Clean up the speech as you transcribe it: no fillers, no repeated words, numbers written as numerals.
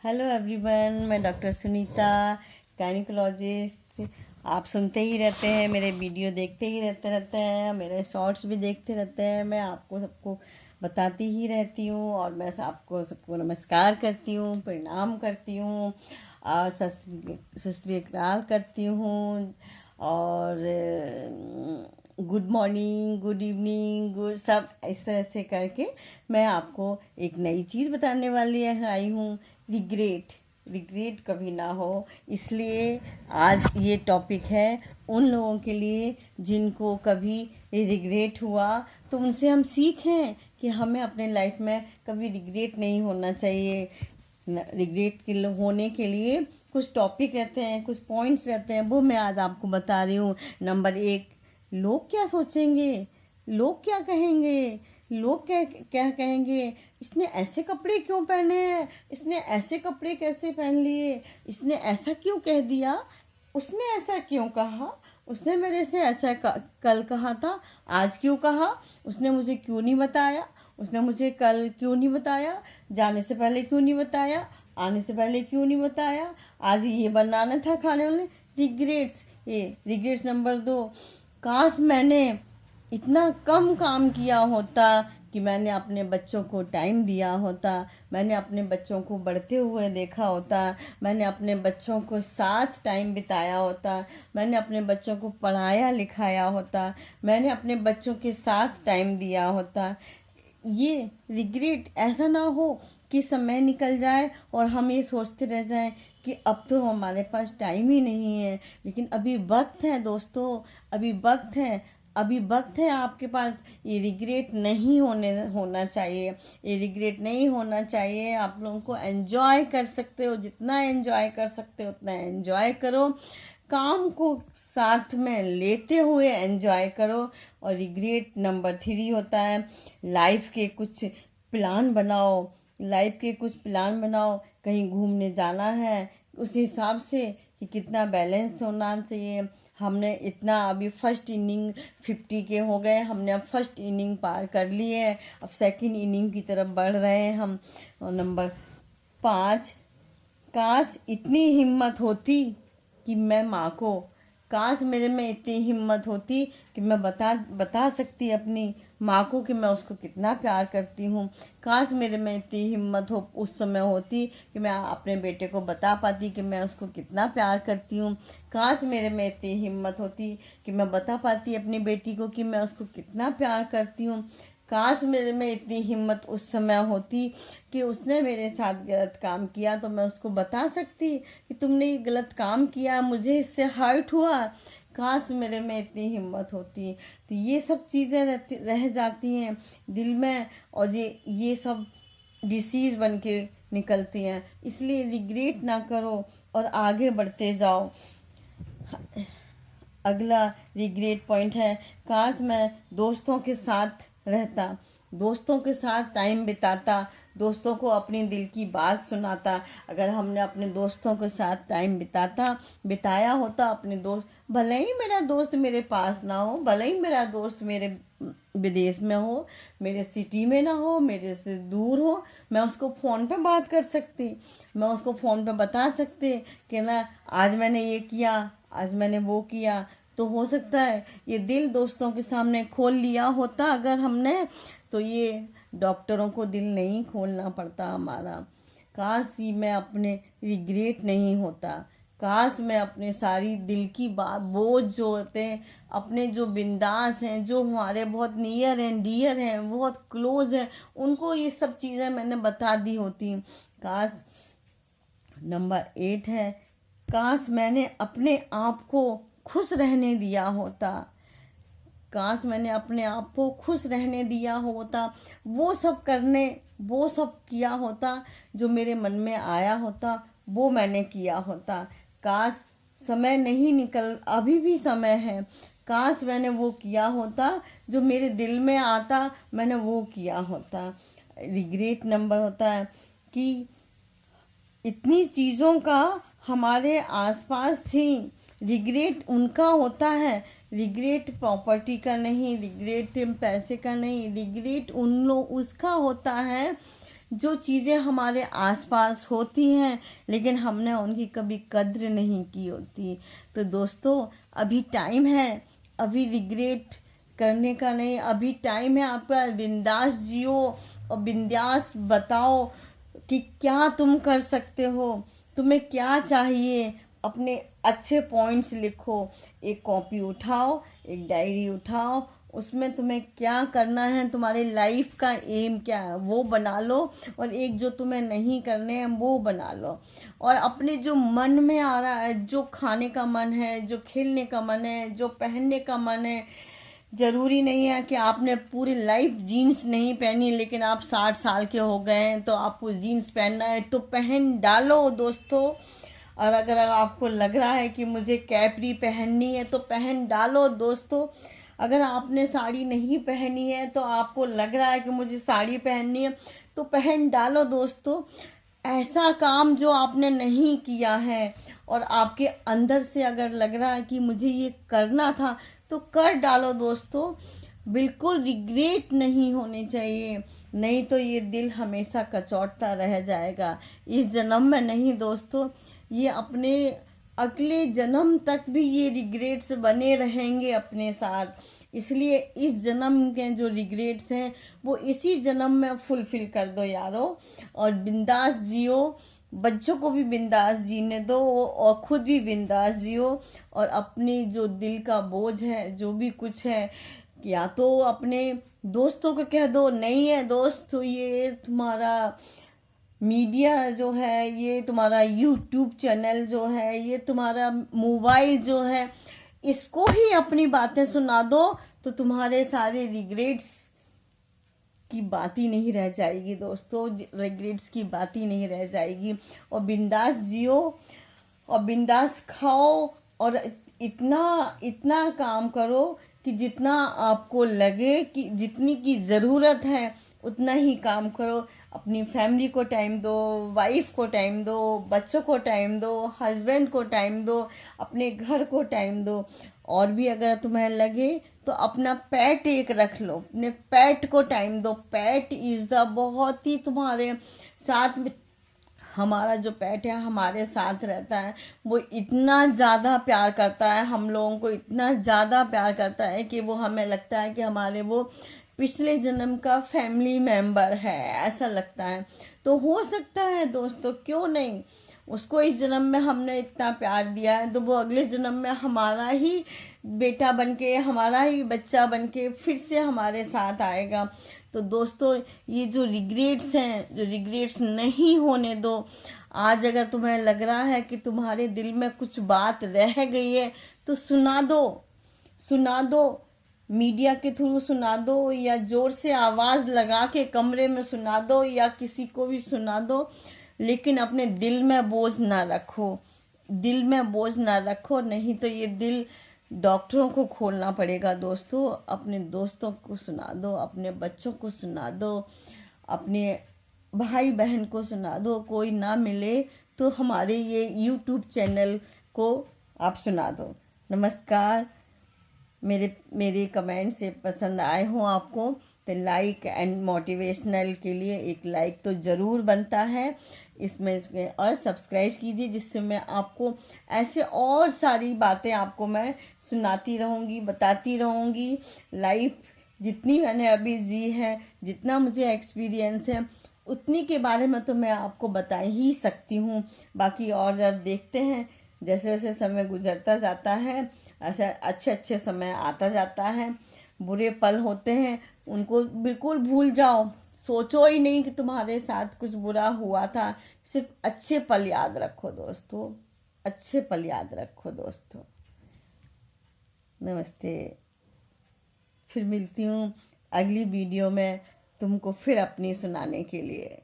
Hello everyone, मैं doctor Sunita, gynaecologist. आप सुनते ही रहते हैं, मेरे वीडियो देखते ही रहते हैं, मेरे शॉर्ट्स भी देखते रहते हैं। मैं आपको सबको बताती ही रहती हूँ और मैं आपको सबको नमस्कार करती हूँ, प्रणाम करती हूँ और सत श्री अकाल करती हूँ और good morning, good evening, good सब इस तरह से करके मैं आपको एक नई चीज़ बताने वाली आई हूँ। रिग्रेट कभी ना हो, इसलिए आज ये टॉपिक है उन लोगों के लिए जिनको कभी रिग्रेट हुआ, तो उनसे हम सीखें कि हमें अपने लाइफ में कभी रिग्रेट नहीं होना चाहिए। रिग्रेट के होने के लिए कुछ टॉपिक रहते हैं, कुछ पॉइंट्स रहते हैं, वो मैं आज आपको बता रही हूँ। नंबर 1, लोग क्या सोचेंगे, लोग क्या कहेंगे, लोग क्या क्या कहेंगे, इसने ऐसे कपड़े क्यों पहने हैं, इसने ऐसे कपड़े कैसे पहन लिए, इसने ऐसा क्यों कह दिया, उसने ऐसा क्यों कहा, उसने मेरे से ऐसा कल कहा था, आज क्यों कहा, उसने मुझे क्यों नहीं बताया, उसने मुझे कल क्यों नहीं बताया, जाने से पहले क्यों नहीं बताया, आने से पहले क्यों नहीं बताया, आज ये बनाना था खाने वाले। रिग्रेट्स नंबर 2, काश मैंने इतना कम काम किया होता, कि मैंने अपने बच्चों को टाइम दिया होता, मैंने अपने बच्चों को बढ़ते हुए देखा होता, मैंने अपने बच्चों को साथ टाइम बिताया होता, मैंने अपने बच्चों को पढ़ाया लिखाया होता, मैंने अपने बच्चों के साथ टाइम दिया होता। ये रिग्रेट ऐसा ना हो कि समय निकल जाए और हम ये सोचते रह जाएं कि अब तो हमारे पास टाइम ही नहीं है। लेकिन अभी वक्त है दोस्तों, अभी वक्त है आपके पास। ये रिग्रेट नहीं होना चाहिए, ये रिग्रेट नहीं होना चाहिए। आप लोगों को एंजॉय कर सकते हो, जितना एंजॉय कर सकते हो उतना एंजॉय करो, काम को साथ में लेते हुए एंजॉय करो। और रिग्रेट नंबर 3 होता है, लाइफ के कुछ प्लान बनाओ, कहीं घूमने जाना है, उस हिसाब से कि कितना बैलेंस होना चाहिए। हमने इतना अभी फर्स्ट इनिंग 50 के हो गए, हमने अब फर्स्ट इनिंग पार कर ली है, अब सेकंड इनिंग की तरफ बढ़ रहे हैं हम। और नंबर 5, काश इतनी हिम्मत होती कि मैं माँ को, काश मेरे में इतनी हिम्मत होती कि मैं बता सकती अपनी माँ को कि मैं उसको कितना प्यार करती हूँ। काश मेरे में इतनी हिम्मत उस समय होती कि मैं अपने बेटे को बता पाती कि मैं उसको कितना प्यार करती हूँ। काश मेरे में इतनी हिम्मत होती कि मैं बता पाती अपनी बेटी को कि मैं उसको कितना प्यार करती हूँ। काश मेरे में इतनी हिम्मत उस समय होती कि उसने मेरे साथ गलत काम किया तो मैं उसको बता सकती कि तुमने ये गलत काम किया, मुझे इससे हर्ट हुआ। काश मेरे में इतनी हिम्मत होती। तो ये सब चीज़ें रह जाती हैं दिल में, और ये सब डिसीज़ बन के निकलती हैं। इसलिए रिग्रेट ना करो और आगे बढ़ते जाओ। अगला रिग्रेट पॉइंट है, काश मैं दोस्तों के साथ रहता, दोस्तों के साथ टाइम बिताता, दोस्तों को अपनी दिल की बात सुनाता। अगर हमने अपने दोस्तों के साथ टाइम बिताया होता, अपने दोस्त, भले ही मेरा दोस्त मेरे पास ना हो, भले ही मेरा दोस्त मेरे विदेश में हो, मेरे सिटी में ना हो, मेरे से दूर हो, मैं उसको फ़ोन पे बात कर सकती, मैं उसको फ़ोन पे बता सकती कि ना आज मैंने ये किया, आज मैंने वो किया। तो हो सकता है ये दिल दोस्तों के सामने खोल लिया होता अगर हमने, तो ये डॉक्टरों को दिल नहीं खोलना पड़ता हमारा। काश ही मैं अपने रिग्रेट नहीं होता, काश मैं अपने सारी दिल की बात, बोझ जो होते हैं अपने, जो बिंदास हैं, जो हमारे बहुत नियर एंड डियर हैं, बहुत क्लोज हैं, उनको ये सब चीज़ें मैंने बता दी होती। काश। नंबर 8 है, काश मैंने अपने आप को खुश रहने दिया होता, काश मैंने अपने आप को खुश रहने दिया होता, वो सब किया होता जो मेरे मन में आया होता, वो मैंने किया होता। काश समय नहीं निकल, अभी भी समय है, काश मैंने वो किया होता जो मेरे दिल में आता, मैंने वो किया होता। रिग्रेट नंबर होता है कि इतनी चीज़ों का हमारे आसपास थी। रिग्रेट उनका होता है, रिग्रेट प्रॉपर्टी का नहीं, रिग्रेट पैसे का नहीं, रिग्रेट उसका होता है जो चीज़ें हमारे आसपास होती हैं लेकिन हमने उनकी कभी कद्र नहीं की होती। तो दोस्तों, अभी टाइम है, अभी रिग्रेट करने का नहीं, अभी टाइम है आपका। बिंदास जियो और बिंदास बताओ कि क्या तुम कर सकते हो, तुम्हें क्या चाहिए। अपने अच्छे पॉइंट्स लिखो, एक कॉपी उठाओ, एक डायरी उठाओ, उसमें तुम्हें क्या करना है, तुम्हारे लाइफ का एम क्या है वो बना लो, और एक जो तुम्हें नहीं करने हैं वो बना लो। और अपने जो मन में आ रहा है, जो खाने का मन है, जो खेलने का मन है, जो पहनने का मन है, ज़रूरी नहीं है कि आपने पूरी लाइफ जीन्स नहीं पहनी लेकिन आप 60 साल के हो गए हैं तो आपको जीन्स पहनना है तो पहन डालो दोस्तों। और अगर आपको लग रहा है कि मुझे कैपरी पहननी है तो पहन डालो दोस्तों। अगर आपने साड़ी नहीं पहनी है तो आपको लग रहा है कि मुझे साड़ी पहननी है तो पहन डालो दोस्तों। ऐसा काम जो आपने नहीं किया है और आपके अंदर से अगर लग रहा है कि मुझे ये करना था तो कर डालो दोस्तों। बिल्कुल रिग्रेट नहीं होने चाहिए, नहीं तो ये दिल हमेशा कचौटता रह जाएगा। इस जन्म में नहीं दोस्तों, ये अपने अगले जन्म तक भी ये रिग्रेट्स बने रहेंगे अपने साथ। इसलिए इस जन्म के जो रिग्रेट्स हैं वो इसी जन्म में फुलफिल कर दो यारो, और बिंदास जियो। बच्चों को भी बिंदास जीने दो और खुद भी बिंदास जियो। और अपनी जो दिल का बोझ है, जो भी कुछ है, या तो अपने दोस्तों को कह दो, नहीं है दोस्त तो ये तुम्हारा मीडिया जो है, ये तुम्हारा यूट्यूब चैनल जो है, ये तुम्हारा मोबाइल जो है, इसको ही अपनी बातें सुना दो तो तुम्हारे सारे रिग्रेट्स की बात ही नहीं रह जाएगी दोस्तों। रिग्रेट्स की बात ही नहीं रह जाएगी। और बिंदास जियो और बिंदास खाओ और इतना इतना काम करो कि जितना आपको लगे कि जितनी की ज़रूरत है उतना ही काम करो। अपनी फैमिली को टाइम दो, वाइफ को टाइम दो, बच्चों को टाइम दो, हस्बैंड को टाइम दो, अपने घर को टाइम दो। और भी अगर तुम्हें लगे तो अपना पेट एक रख लो, अपने पेट को टाइम दो। पेट इज़ द बहुत ही तुम्हारे साथ में, हमारा जो पेट है हमारे साथ रहता है, वो इतना ज़्यादा प्यार करता है, हम लोगों को इतना ज़्यादा प्यार करता है कि वो हमें लगता है कि हमारे वो पिछले जन्म का फैमिली मेंबर है, ऐसा लगता है। तो हो सकता है दोस्तों, क्यों नहीं, उसको इस जन्म में हमने इतना प्यार दिया है तो वो अगले जन्म में हमारा ही बेटा बनके, हमारा ही बच्चा बनके फिर से हमारे साथ आएगा। तो दोस्तों, ये जो रिग्रेट्स हैं, जो रिग्रेट्स नहीं होने दो। आज अगर तुम्हें लग रहा है कि तुम्हारे दिल में कुछ बात रह गई है तो सुना दो, सुना दो, मीडिया के थ्रू सुना दो, या जोर से आवाज़ लगा के कमरे में सुना दो, या किसी को भी सुना दो। लेकिन अपने दिल में बोझ ना रखो, दिल में बोझ ना रखो, नहीं तो ये दिल डॉक्टरों को खोलना पड़ेगा दोस्तों। अपने दोस्तों को सुना दो, अपने बच्चों को सुना दो, अपने भाई बहन को सुना दो। कोई ना मिले तो हमारे ये यूट्यूब चैनल को आप सुना दो। नमस्कार। मेरे कमेंट से पसंद आए हों आपको तो लाइक एंड मोटिवेशनल के लिए एक लाइक तो ज़रूर बनता है इसमें और सब्सक्राइब कीजिए, जिससे मैं आपको ऐसे और सारी बातें आपको मैं सुनाती रहूँगी, बताती रहूँगी। लाइफ जितनी मैंने अभी जी है, जितना मुझे एक्सपीरियंस है, उतनी के बारे में तो मैं आपको बता ही सकती हूँ। बाकी और जब देखते हैं, जैसे जैसे समय गुजरता जाता है ऐसा अच्छे अच्छे समय आता जाता है। बुरे पल होते हैं, उनको बिल्कुल भूल जाओ, सोचो ही नहीं कि तुम्हारे साथ कुछ बुरा हुआ था। सिर्फ अच्छे पल याद रखो दोस्तों, अच्छे पल याद रखो दोस्तों। नमस्ते। फिर मिलती हूँ अगली वीडियो में तुमको फिर अपनी सुनाने के लिए।